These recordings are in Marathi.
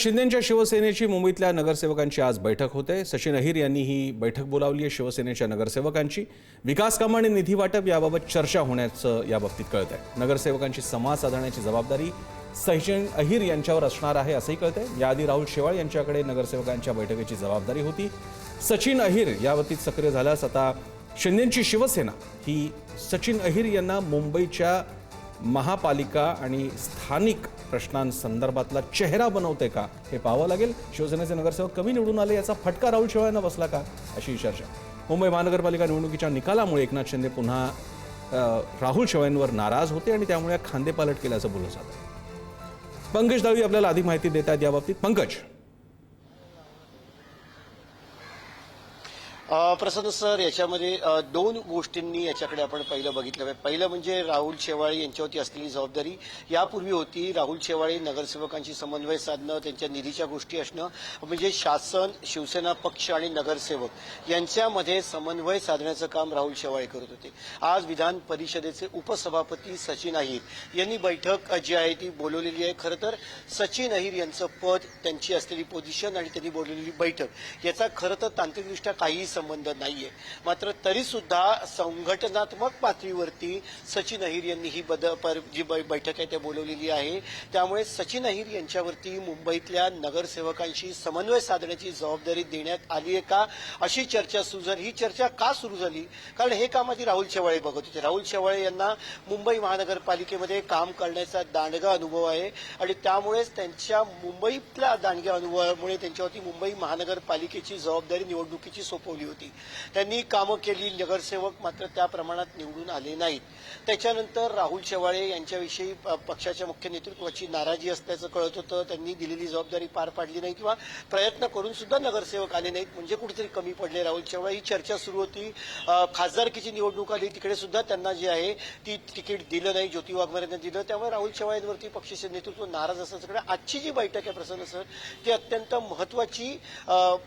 शिंदेंच्या शिवसेनेची मुंबईतल्या नगरसेवकांची आज बैठक होते। सचिन अहिर यांनी ही बैठक बोलावली आहे। शिवसेनेच्या नगरसेवकांची विकास कामं आणि निधी वाटप याबाबत चर्चा होण्याचं याबाबतीत कळत आहे। नगरसेवकांची संवाद साधण्याची जबाबदारी सचिन अहिर यांच्यावर असणार आहे असंही कळत आहे। याआधी राहुल शेवाळ यांच्याकडे नगरसेवकांच्या बैठकीची जबाबदारी होती। सचिन अहिर याबाबतीत सक्रिय झाल्यास आता शिंदेंची शिवसेना ही सचिन अहिर यांना मुंबईच्या महापालिका आणि स्थानिक प्रश्नांसंदर्भातला चेहरा बनवते का हे पाहावं लागेल। शिवसेनेचे नगरसेवक कमी निवडून आले याचा फटका राहुल शेवाळांना बसला का अशी चर्चा। मुंबई महानगरपालिका निवडणुकीच्या निकालामुळे एकनाथ शिंदे पुन्हा राहुल शेवाळांवर नाराज होते आणि त्यामुळे खांदेपालट केल्याचं बोललं जातं। पंकज दळवी आपल्याला अधिक माहिती देत आहेत याबाबतीत। पंकज, प्रसन्न सर, याच्यामध्ये दोन गोष्टींनी याच्याकडे आपण पहिलं बघितलं पाहिजे। पहिलं म्हणजे राहुल शेवाळे यांच्यावरती असलेली जबाबदारी यापूर्वी होती। राहुल शेवाळे नगरसेवकांशी समन्वय साधणं, त्यांच्या निधीच्या गोष्टी असणं, म्हणजे शासन, शिवसेना पक्ष आणि नगरसेवक यांच्यामध्ये समन्वय साधण्याचं काम राहुल शेवाळे करत होते। आज विधान परिषदेचे उपसभापती सचिन अहिर यांनी बैठक जी आहे ती बोलवलेली आहे। खरं तर सचिन अहिर यांचं पद, त्यांची असलेली पोझिशन आणि त्यांनी बोलवलेली बैठक याचा खरं तर तांत्रिकदृष्ट्या काही संबंध नाहीये। मात्र तरी सुद्धा संघटनात्मक पातळीवरती सचिन अहिर यांनी ही जी बैठक आहे ते बोलवलेली आहे। त्यामुळे सचिन अहिर यांच्यावरती मुंबईतल्या नगरसेवकांशी समन्वय साधण्याची जबाबदारी देण्यात आली आहे का अशी चर्चा सुरू झाली। ही चर्चा का सुरू झाली? कारण हे काम आधी राहुल शेवाळे बघत होते। राहुल शेवाळे यांना मुंबई महानगरपालिकेमध्ये काम करण्याचा दांडगा अनुभव आहे आणि त्यामुळेच त्यांच्या मुंबईतल्या दांडग्या अनुभवामुळे त्यांच्यावरती मुंबई महानगरपालिकेची जबाबदारी निवडणुकीची सोपवली होती। त्यांनी कामं केली, नगरसेवक मात्र त्या प्रमाणात निवडून आले नाहीत। त्याच्यानंतर राहुल शेवाळे यांच्याविषयी पक्षाच्या मुख्य नेतृत्वाची नाराजी असल्याचं कळत होतं। त्यांनी दिलेली जबाबदारी पार पाडली नाही किंवा प्रयत्न करून सुद्धा नगरसेवक आले नाहीत, म्हणजे कुठेतरी कमी पडले राहुल शेवाळे। ही चर्चा सुरू होती। खासदारकीची निवडणूक आली, तिकडे सुद्धा त्यांना जे आहे ती तिकीट दिलं नाही, ज्योती वाघमारेंना दिलं। त्यामुळे राहुल शेवाळेंवरती पक्षाचे नेतृत्व नाराज असल्याचं आजची जी बैठक आहे प्रसन्न सर, ती अत्यंत महत्वाची,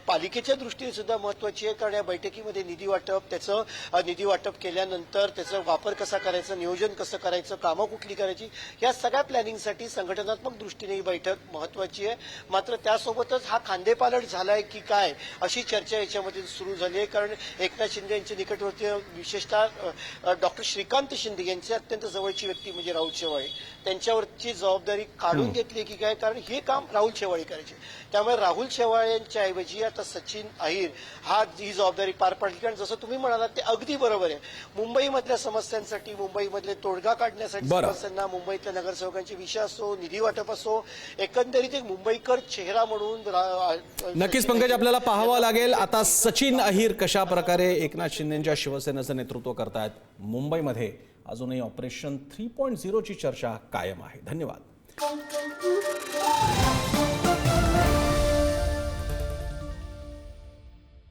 पालिकेच्या दृष्टीने सुद्धा महत्वाची आहे। कारण या बैठकीमध्ये निधी वाटप केल्यानंतर त्याचा वापर कसा करायचा, नियोजन कसं करायचं, कामं कुठली करायची, या सगळ्या प्लॅनिंगसाठी संघटनात्मक दृष्टीने ही बैठक महत्वाची आहे। मात्र त्यासोबतच हा खांदेपालट झालाय की काय अशी चर्चा याच्यामध्ये सुरू झाली आहे। कारण एकनाथ शिंदे यांचे निकटवर्ती, विशेषतः डॉक्टर श्रीकांत शिंदे यांचे अत्यंत जवळची व्यक्ती म्हणजे राहुल शेवाळे, त्यांच्यावरची जबाबदारी काढून घेतली की काय, कारण हे काम राहुल शेवाळे करायचे। त्यामुळे राहुल शेवाळेंच्या ऐवजी आता सचिन अहिर हा ही जबाबदारी पार पाडली। कारण जसं तुम्ही म्हणालात ते अगदी बरोबर आहे। मुंबईमधल्या समस्यांसाठी, मुंबईमधले तोडगा काढण्यासाठी, समस्यांना मुंबईतल्या नगरसेवकांचे विषय असो, निधी वाटप असो, एकंदरीत एक मुंबईकर चेहरा म्हणून नक्कीच पंकज आपल्याला पाहावं लागेल आता सचिन अहिर कशा प्रकारे एकनाथ शिंदेंच्या शिवसेनेचं नेतृत्व करतायत। मुंबईमध्ये अजूनही ऑपरेशन 3.0 ची चर्चा कायम आहे। धन्यवाद।